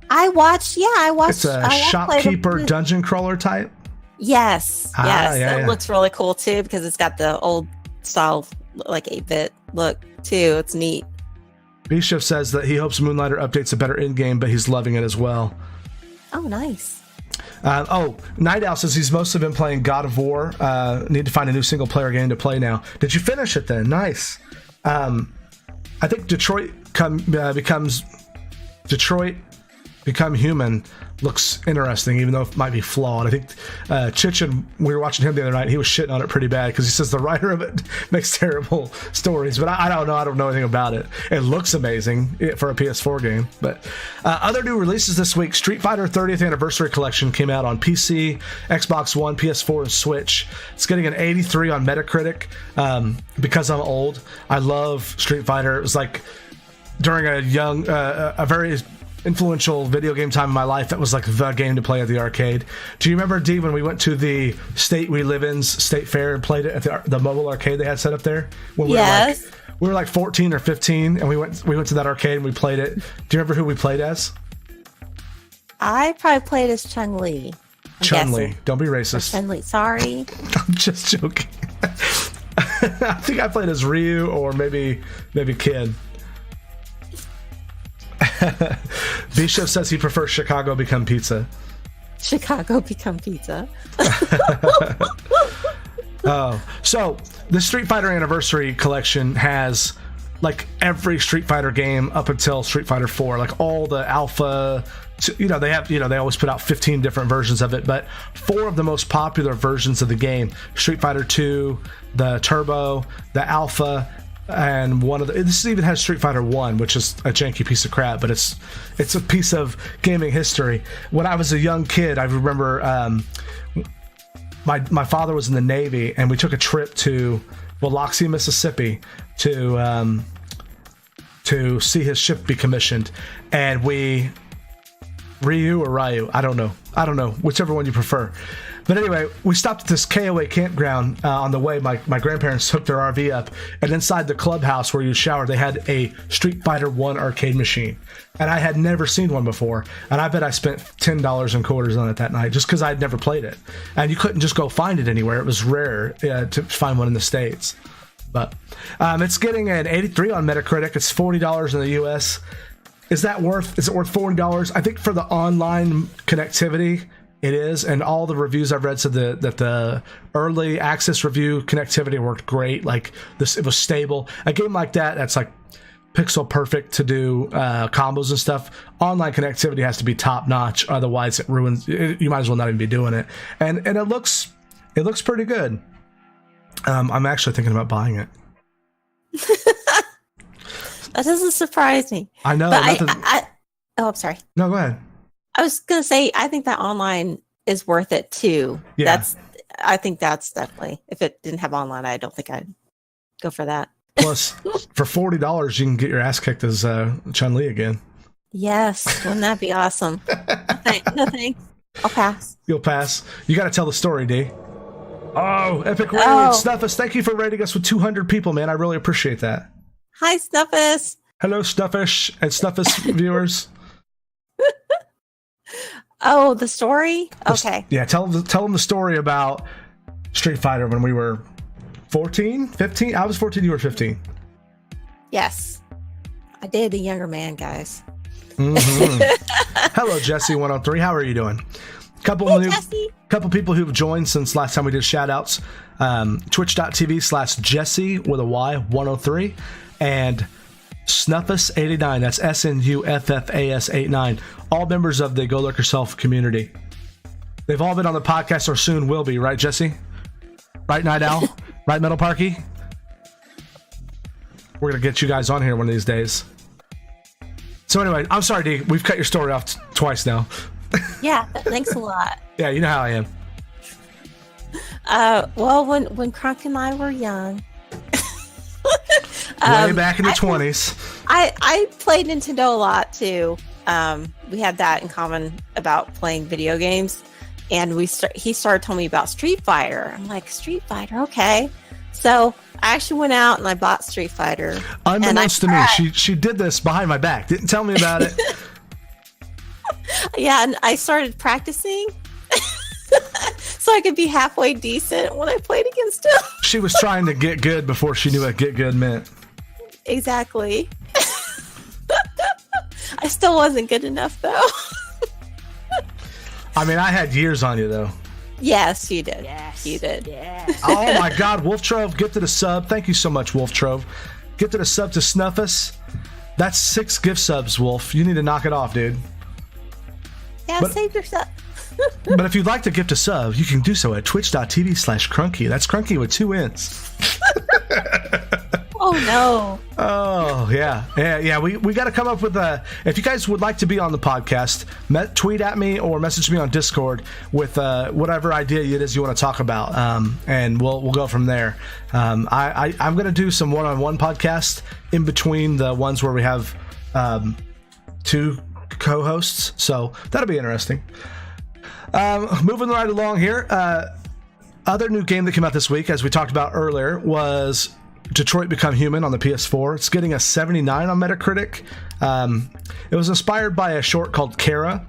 I watched. It's a shopkeeper dungeon crawler type. Yes. Yeah. It looks really cool too because it's got the old style, like 8-bit look too. It's neat. Bishop says that he hopes Moonlighter updates a better in-game, but he's loving it as well. Oh, nice. Night Owl says he's mostly been playing God of War. Need to find a new single-player game to play now. Did you finish it then? Nice. I think Detroit Become Human looks interesting, even though it might be flawed. I think Chichen, we were watching him the other night, he was shitting on it pretty bad because he says the writer of it makes terrible stories, but I don't know. I don't know anything about it. It looks amazing for a PS4 game. But other new releases this week, Street Fighter 30th Anniversary Collection came out on PC, Xbox One, PS4, and Switch. It's getting an 83 on Metacritic. Because I'm old, I love Street Fighter. It was like during a very influential video game time in my life, that was like the game to play at the arcade. Do you remember, D, when we went to the state we live in's state fair and played it at the mobile arcade they had set up there? When yes. We were like 14 or 15, and we went to that arcade and we played it. Do you remember who we played as? I probably played as Chun-Li. Chun-Li. Don't be racist. Chun-Li. Sorry. I'm just joking. I think I played as Ryu or maybe Kid. Bishop says he prefers Chicago Become Pizza. Chicago Become Pizza. Oh, so the Street Fighter Anniversary Collection has like every Street Fighter game up until Street Fighter 4, like all the alpha. They always put out 15 different versions of it, but 4 of the most popular versions of the game: Street Fighter 2, the Turbo, the Alpha, and this even has Street Fighter 1, which is a janky piece of crap, but it's a piece of gaming history. When I was a young kid, I remember my father was in the Navy, and we took a trip to Biloxi, Mississippi to see his ship be commissioned, and Ryu or Ryu, I don't know, whichever one you prefer. But anyway, we stopped at this KOA campground on the way. My grandparents hooked their RV up, and inside the clubhouse where you shower, they had a Street Fighter 1 arcade machine. And I had never seen one before, and I bet I spent $10 in quarters on it that night just because I'd never played it. And you couldn't just go find it anywhere. It was rare to find one in the States. But it's getting an 83 on Metacritic. It's $40 in the US. Is it worth $40? I think for the online connectivity, it is, and all the reviews I've read said that the early access review connectivity worked great. Like this, it was stable. A game like that's like pixel perfect to do combos and stuff. Online connectivity has to be top notch, otherwise it ruins. You might as well not even be doing it. And it looks pretty good. I'm actually thinking about buying it. That doesn't surprise me. I know. I'm sorry. No, go ahead. I was going to say, I think that online is worth it too. Yeah. I think that's definitely, if it didn't have online, I don't think I'd go for that. Plus, for $40, you can get your ass kicked as Chun-Li again. Yes. Wouldn't that be awesome? No thanks. I'll pass. You'll pass. You got to tell the story, D. Oh, epic raid. Snuffus, thank you for rating us with 200 people, man. I really appreciate that. Hi, Snuffus. Hello, Snuffish and Snuffus viewers. Oh, the story? Okay. Yeah, tell them the story about Street Fighter when we were 14, 15. I was 14, you were 15. Yes. I dated a younger man, guys. Mm-hmm. Hello, Jesse103. How are you doing? Couple people who've joined since last time we did shout outs. Twitch.tv/Jesse with a Y 103 and Snuffus89. That's SNUFFAS89. All members of the Go Lurk Yourself community. They've all been on the podcast or soon will be, right, Jesse? Right, Night Owl? Right, Metal Parky? We're going to get you guys on here one of these days. So anyway, I'm sorry, D. We've cut your story off twice now. Yeah, thanks a lot. Yeah, you know how I am. Well, when Kronk and I were young... way back in the 20s. I played Nintendo a lot, too. We had that in common about playing video games. And he started telling me about Street Fighter. I'm like, Street Fighter, okay. So I actually went out and I bought Street Fighter. Unbeknownst to me, she did this behind my back. Didn't tell me about it. Yeah, and I started practicing so I could be halfway decent when I played against him. She was trying to get good before she knew what get good meant. Exactly. I still wasn't good enough, though. I mean, I had years on you, though. Yes, you did. Yes, you did. Yes. Oh, my God. Wolf Trove, gifted a sub. Thank you so much, Wolf Trove. Gifted a sub to Snuffus. That's 6 gift subs, Wolf. You need to knock it off, dude. Yeah, save your sub. But if you'd like to gift a sub, you can do so at twitch.tv/Crunky. That's Crunky with 2 N's. Oh, no. Oh, yeah. We got to come up with a... If you guys would like to be on the podcast, tweet at me or message me on Discord with whatever idea it is you want to talk about, and we'll go from there. I'm going to do some one-on-one podcasts in between the ones where we have 2 co-hosts, so that'll be interesting. Moving right along here, other new game that came out this week, as we talked about earlier, was Detroit Become Human on the PS4. It's getting a 79 on Metacritic. It was inspired by a short called Kara.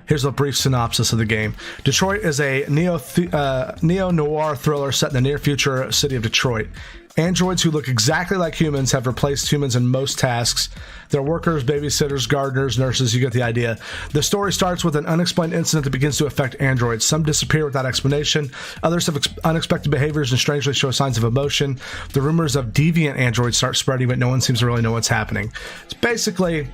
Here's a brief synopsis of the game. Detroit is a neo-noir thriller set in the near future city of Detroit. Androids who look exactly like humans have replaced humans in most tasks. They're workers, babysitters, gardeners, nurses, you get the idea. The story starts with an unexplained incident that begins to affect androids. Some disappear without explanation. Others have unexpected behaviors and strangely show signs of emotion. The rumors of deviant androids start spreading, but no one seems to really know what's happening. It's basically...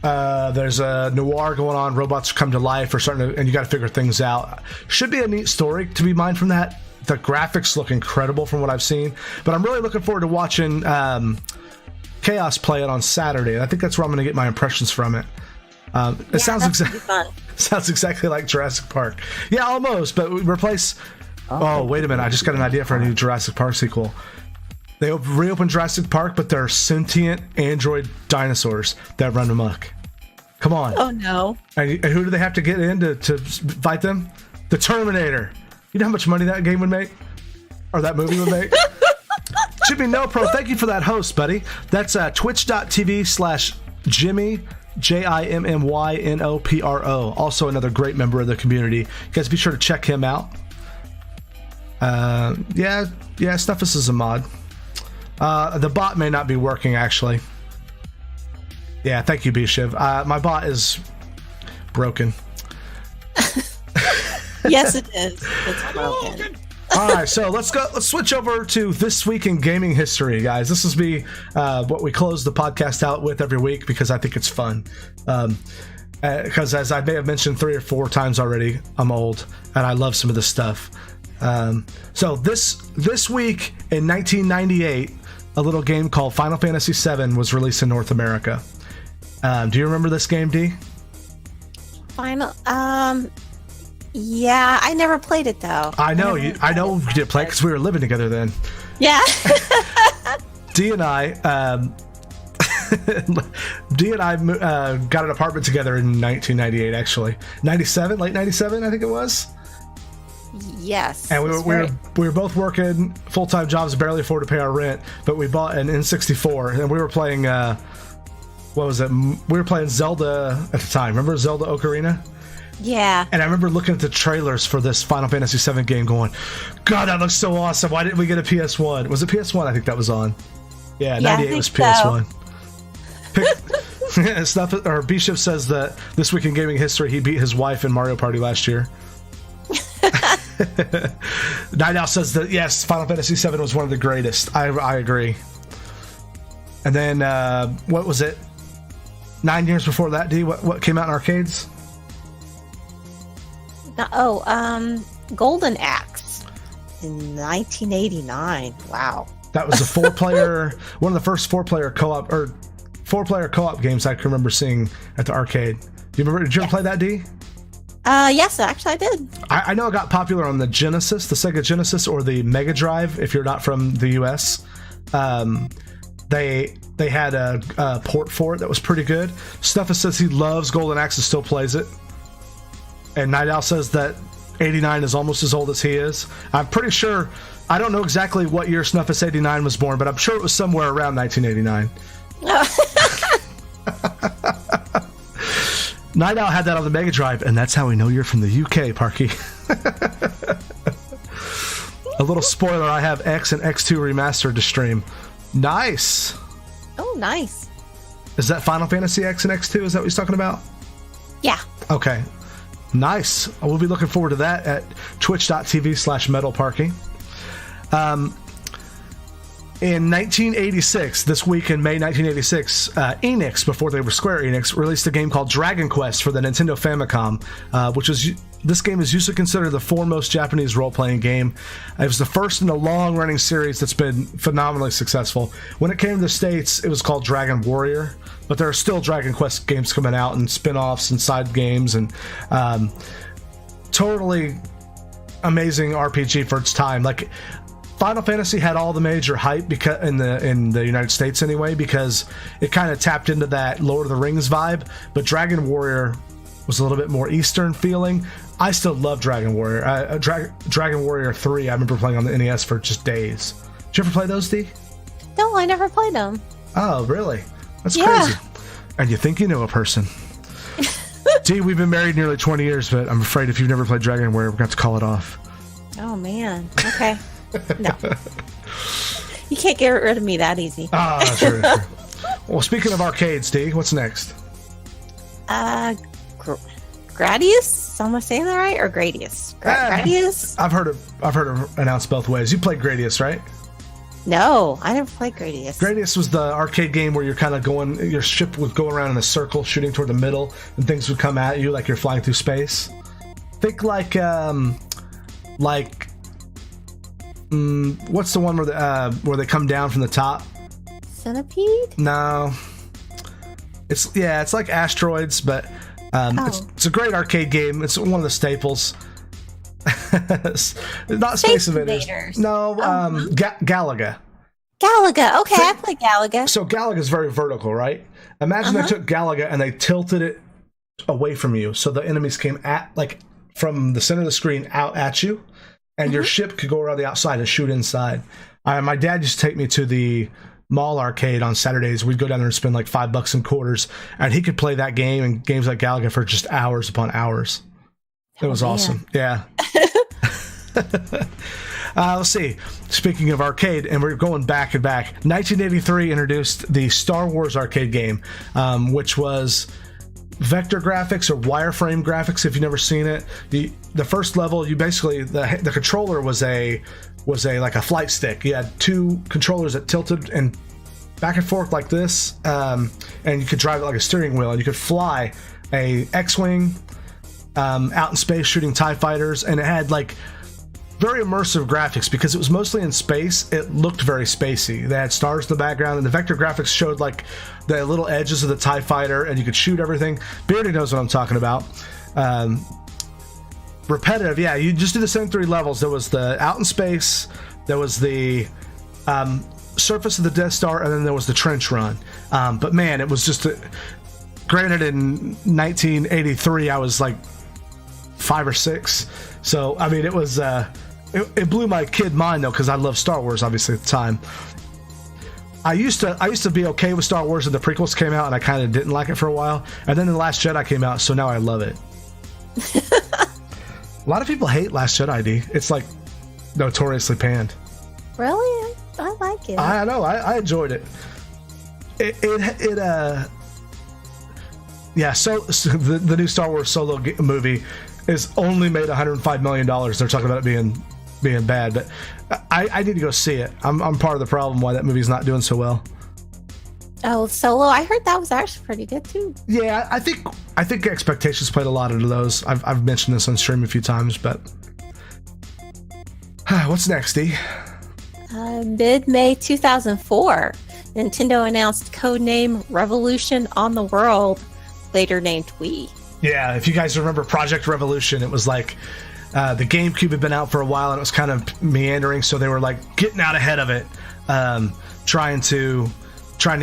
there's a noir going on. Robots come to life, and you got to figure things out. Should be a neat story to be mined from that. The graphics look incredible from what I've seen, but I'm really looking forward to watching Chaos play it on Saturday. I think that's where I'm going to get my impressions from it. It sounds exactly like Jurassic Park. Yeah, almost, but we replace. Oh, wait a minute! I just got an idea for a new Jurassic Park sequel. They reopened Jurassic Park, but they're sentient android dinosaurs that run amok. Come on. Oh, no. And who do they have to get in to fight them? The Terminator. You know how much money that game would make? Or that movie would make? Jimmy No Pro, thank you for that host, buddy. That's twitch.tv/Jimmy, JIMMYNOPRO. Also another great member of the community. You guys be sure to check him out. Yeah, Snuffus is a mod. The bot may not be working, actually. Yeah, thank you, B-Shiv. My bot is broken. Yes, it is. It's broken. All right, so let's switch over to This Week in Gaming History, guys. This will be what we close the podcast out with every week because I think it's fun. Because as I may have mentioned 3 or 4 times already, I'm old and I love some of this stuff. So this week in 1998, a little game called Final Fantasy VII was released in North America. Do you remember this game, D? Yeah, I never played it though. I know you did play it because we were living together then. Yeah. D and I got an apartment together in 1998, actually. 97, late 97, I think it was. Yes. And we were both working full-time jobs, barely afford to pay our rent, but we bought an N64 and we were playing what was it? We were playing Zelda at the time. Remember Zelda Ocarina? Yeah. And I remember looking at the trailers for this Final Fantasy VII game going, God, that looks so awesome. Why didn't we get a PS1? Was it PS1? I think that was on. Yeah, 98 was PS1. So. B-Ship says that this week in gaming history, he beat his wife in Mario Party last year. Night Owl says that, yes, Final Fantasy VII was one of the greatest. I agree. And then, what was it? 9 years before that, D, what came out in arcades? Golden Axe in 1989. Wow. That was a 4-player, one of the first 4-player co-op games I can remember seeing at the arcade. Did you ever play that, D? Yes, actually I did. I know it got popular on the Genesis, the Sega Genesis, or the Mega Drive, if you're not from the US. They had a port for it that was pretty good. Steffa says he loves Golden Axe and still plays it. And Night Owl says that 89 is almost as old as he is. I'm pretty sure, I don't know exactly what year Snuffus 89 was born, but I'm sure it was somewhere around 1989. Night Owl had that on the Mega Drive, and that's how we know you're from the UK, Parky. A little spoiler, I have X and X2 remastered to stream. Nice. Oh, nice. Is that Final Fantasy X and X2? Is that what he's talking about? Yeah. Okay. Nice. We'll be looking forward to that at twitch.tv/metalparky. In 1986, this week in May 1986, Enix, before they were Square Enix, released a game called Dragon Quest for the Nintendo Famicom, this game is usually considered the foremost Japanese role-playing game. It was the first in a long-running series that's been phenomenally successful. When it came to the States, it was called Dragon Warrior, but there are still Dragon Quest games coming out and spin-offs and side games, and totally amazing RPG for its time. Like, Final Fantasy had all the major hype because in the United States anyway, because it kind of tapped into that Lord of the Rings vibe, but Dragon Warrior was a little bit more Eastern feeling. I still love Dragon Warrior. Dragon Warrior 3, I remember playing on the NES for just days. Did you ever play those, D? No, I never played them. Oh, really? That's crazy. And you think you know a person. D, we've been married nearly 20 years, but I'm afraid if you've never played Dragon Warrior, we're going to have to call it off. Oh, man. Okay. No. You can't get rid of me that easy. Sure. Well, speaking of arcades, D, what's next? Gradius? Am I saying that right? Or Gradius? Gradius? I've heard it announced both ways. You played Gradius, right? No, I never played Gradius. Gradius was the arcade game where you're kind of your ship would go around in a circle, shooting toward the middle, and things would come at you like you're flying through space. Think like what's the one where they come down from the top? Centipede? No. It's like Asteroids, but it's a great arcade game. It's one of the staples. Not Space Invaders. No, Galaga. Galaga. Okay, I played Galaga. So Galaga is very vertical, right? Imagine they took Galaga and they tilted it away from you, so the enemies came from the center of the screen out at you. And your ship could go around the outside and shoot inside. My dad used to take me to the mall arcade on Saturdays. We'd go down there and spend like $5 in quarters, and he could play that game and games like Galaga for just hours upon hours. It was awesome. Yeah. Let's see. Speaking of arcade, and we're going back and back. 1983 introduced the Star Wars arcade game, which was vector graphics or wireframe graphics. If you've never seen it, the first level, you basically the controller was like a flight stick. You had two controllers that tilted and back and forth like this, and you could drive it like a steering wheel, and you could fly a X-wing out in space shooting TIE fighters, and it had like very immersive graphics because it was mostly in space. It looked very spacey. They had stars in the background, and the vector graphics showed like the little edges of the TIE fighter, and you could shoot everything. Beardy knows what I'm talking about. Repetitive, yeah. You just do the same three levels. There was the out in space, there was the surface of the Death Star, and then there was the trench run. But man, it was just granted in 1983 I was like 5 or 6, So I mean, it was it blew my kid mind though, because I love Star Wars obviously at the time. I used to be okay with Star Wars when the prequels came out, and I kind of didn't like it for a while. And then The Last Jedi came out, so now I love it. A lot of people hate Last Jedi, D. It's like notoriously panned. Really? I like it. I know. I enjoyed it. Yeah. So the new Star Wars Solo movie is only made $105 million. They're talking about it being bad, but I need to go see it. I'm part of the problem why that movie's not doing so well. Oh, Solo! I heard that was actually pretty good too. Yeah, I think expectations played a lot into those. I've mentioned this on stream a few times, but what's next, D? Mid-May 2004, Nintendo announced codename Revolution on the World, later named Wii. Yeah, if you guys remember Project Revolution, it was like the GameCube had been out for a while and it was kind of meandering, so they were like getting out ahead of it, trying to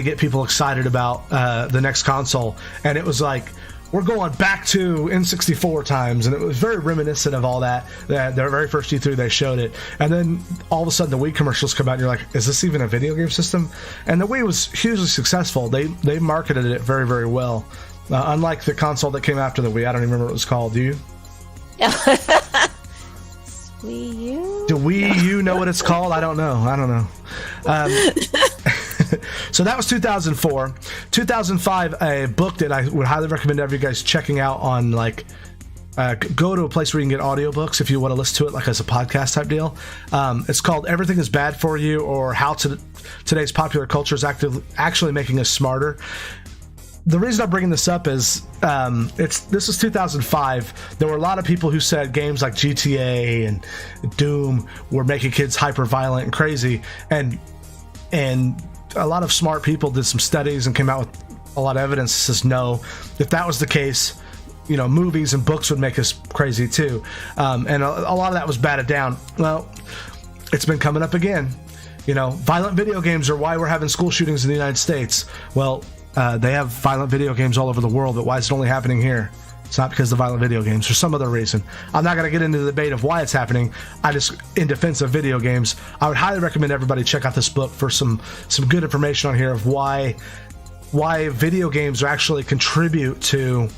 get people excited about the next console. And it was like, we're going back to N64 times, and it was very reminiscent of all that. Their very first E3, they showed it, and then all of a sudden the Wii commercials come out, and you're like, is this even a video game system? And the Wii was hugely successful. They marketed it very, very well. Unlike the console that came after the Wii, I don't even remember what it was called. Do you? Wii U? Do Wii U know what it's called? I don't know. So that was 2004. 2005, a book that I would highly recommend every guys checking out on, like, go to a place where you can get audiobooks if you want to listen to it, like as a podcast type deal. It's called Everything is Bad for You, or How Today's Popular Culture is Actually Making Us Smarter. The reason I'm bringing this up is this is 2005. There were a lot of people who said games like GTA and Doom were making kids hyper violent and crazy, and a lot of smart people did some studies and came out with a lot of evidence that says no. If that was the case, movies and books would make us crazy too, and a lot of that was batted down. Well, it's been coming up again. Violent video games are why we're having school shootings in the United States. Well, they have violent video games all over the world, but why is it only happening here? It's not because of the violent video games. There's some other reason. I'm not going to get into the debate of why it's happening. I just, in defense of video games, I would highly recommend everybody check out this book for some good information on here of why video games actually contribute to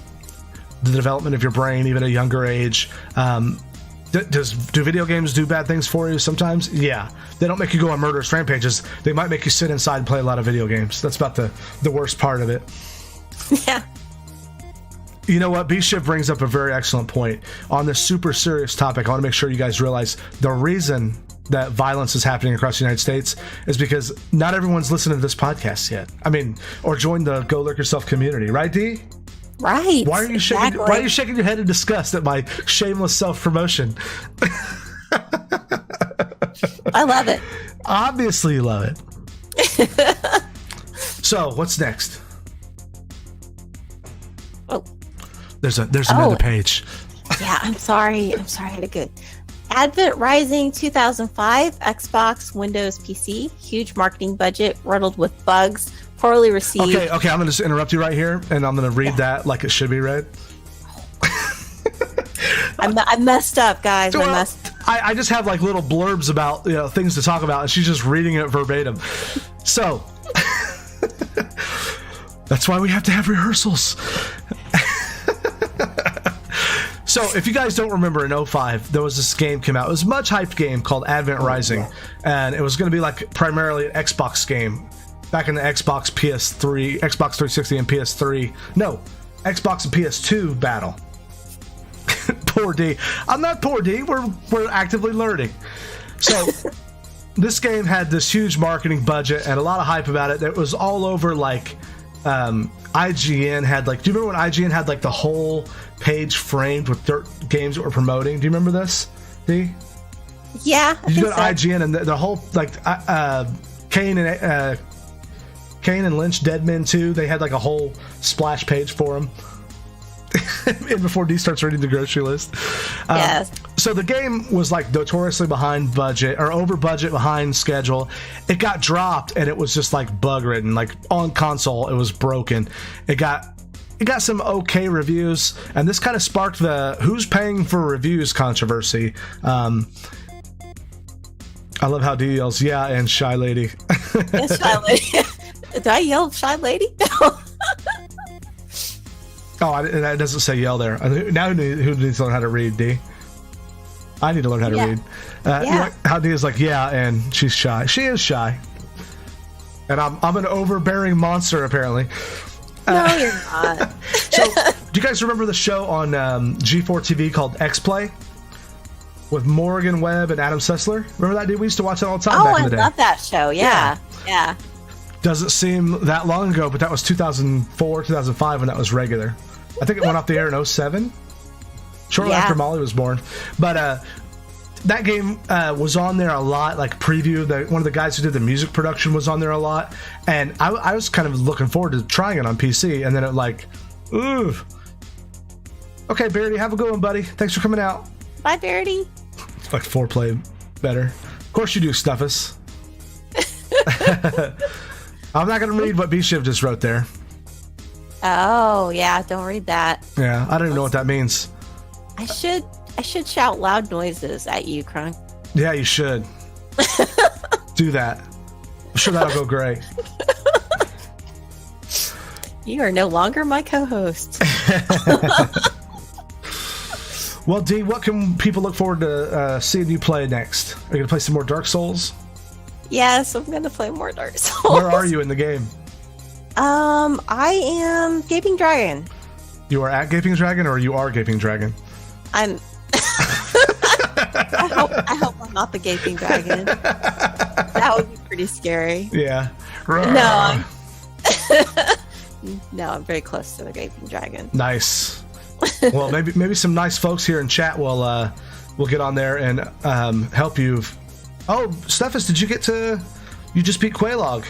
the development of your brain, even at a younger age. Do video games do bad things for you sometimes? Yeah. They don't make you go on murderous rampages. They might make you sit inside and play a lot of video games. That's about the worst part of it. Yeah. You know what? B-Shiv brings up a very excellent point. On this super serious topic, I want to make sure you guys realize the reason that violence is happening across the United States is because not everyone's listening to this podcast yet. I mean, or join the Go Lurk Yourself community. Right, D? Right. Why are you shaking your head in disgust at my shameless self-promotion? I love it. Obviously you love it. So, what's next? Oh. There's another page. Yeah, I'm sorry. I had a good. Advent Rising 2005, Xbox, Windows, PC. Huge marketing budget, riddled with bugs, poorly received. Okay, I'm going to just interrupt you right here, and I'm going to read that like it should be read. I messed up, guys. I just have like little blurbs about things to talk about, and she's just reading it verbatim. So that's why we have to have rehearsals. So if you guys don't remember, in 2005 there was this game came out. It was a much hyped game called Advent Rising, and it was going to be like primarily an Xbox game back in the Xbox 360 and PS3. No, Xbox and PS2 battle. Poor D. I'm not poor D. We're actively learning. So this game had this huge marketing budget and a lot of hype about it. It was all over, like, IGN had, like, do you remember when IGN had like the whole page framed with games that we're promoting? Do you remember this, D? Yeah. You go to IGN and the whole, like, Kane and Lynch Dead Men 2, they had like a whole splash page for them. And before D starts reading the grocery list. Yes. So the game was like notoriously behind budget, or over budget, behind schedule. It got dropped and it was just like bug ridden. Like on console, it was broken. It got it got some okay reviews, and this kind of sparked the who's paying for reviews controversy. I love how D yells, yeah, and Shy Lady. Yes, Shy Lady. Did I yell Shy Lady? Oh, that doesn't say yell there. Now who needs to learn how to read, D? I need to learn how to read. How D is like, yeah, and she's shy. She is shy. And I'm an overbearing monster, apparently. No, you're not. So, do you guys remember the show on G4 TV called X-Play? With Morgan Webb and Adam Sessler? Remember that, dude? We used to watch that all the time back in the day. I love that show. Yeah. Doesn't seem that long ago, but that was 2004, 2005 when that was regular. I think it went off the air in 2007. Shortly after Molly was born. But that game was on there a lot, like preview. One of the guys who did the music production was on there a lot. And I was kind of looking forward to trying it on PC. And then it like, ooh. Okay, Verity, have a good one, buddy. Thanks for coming out. Bye, Verity. It's like foreplay better. Of course you do, Stuffus. I'm not going to read what B-Shiv just wrote there. Oh, yeah, don't read that. Yeah, I don't even know what that means. I should shout loud noises at you, Crunk. Yeah, you should. Do that. I'm sure that'll go great. You are no longer my co-host. Well, D, what can people look forward to seeing you play next? Are you going to play some more Dark Souls? Yes, I'm going to play more Dark Souls. Where are you in the game? I am Gaping Dragon. You are at Gaping Dragon, or you are Gaping Dragon? I hope I'm not the Gaping Dragon. That would be pretty scary. Yeah. No. No, I'm very close to the Gaping Dragon. Nice. Well, maybe some nice folks here in chat will get on there and help you. Oh, Stephus, did you get to? You just beat Quaylog.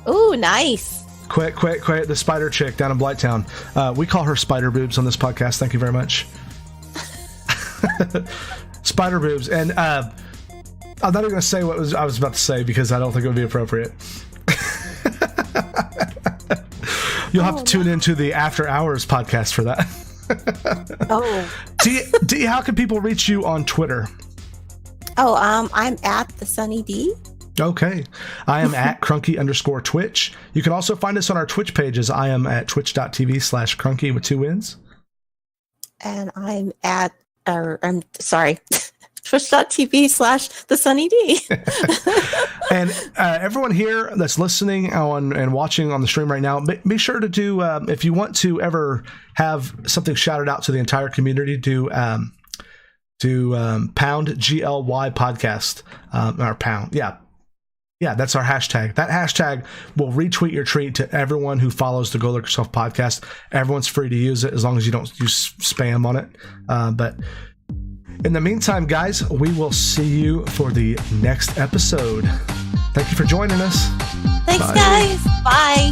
Ooh, nice. Quit, the spider chick down in Blighttown. We call her Spider Boobs on this podcast. Thank you very much. Spider Boobs. And I'm not even going to say what I was about to say because I don't think it would be appropriate. You'll have to tune into the After Hours podcast for that. D, how can people reach you on Twitter? I'm at TheSunnyDee. Okay. I am at Crunky_Twitch. You can also find us on our Twitch pages. I am at twitch.tv/Crunky with 2 wins. And I'm at, twitch.tv/TheSunnyDee. And everyone here that's listening on and watching on the stream right now, be sure to do, if you want to ever have something shouted out to the entire community, do pound GLYPodcast, or pound. Yeah, that's our hashtag. That hashtag will retweet your tweet to everyone who follows the Go Lurk Yourself podcast. Everyone's free to use it as long as you don't use spam on it. But in the meantime, guys, we will see you for the next episode. Thank you for joining us. Thanks, guys. Bye.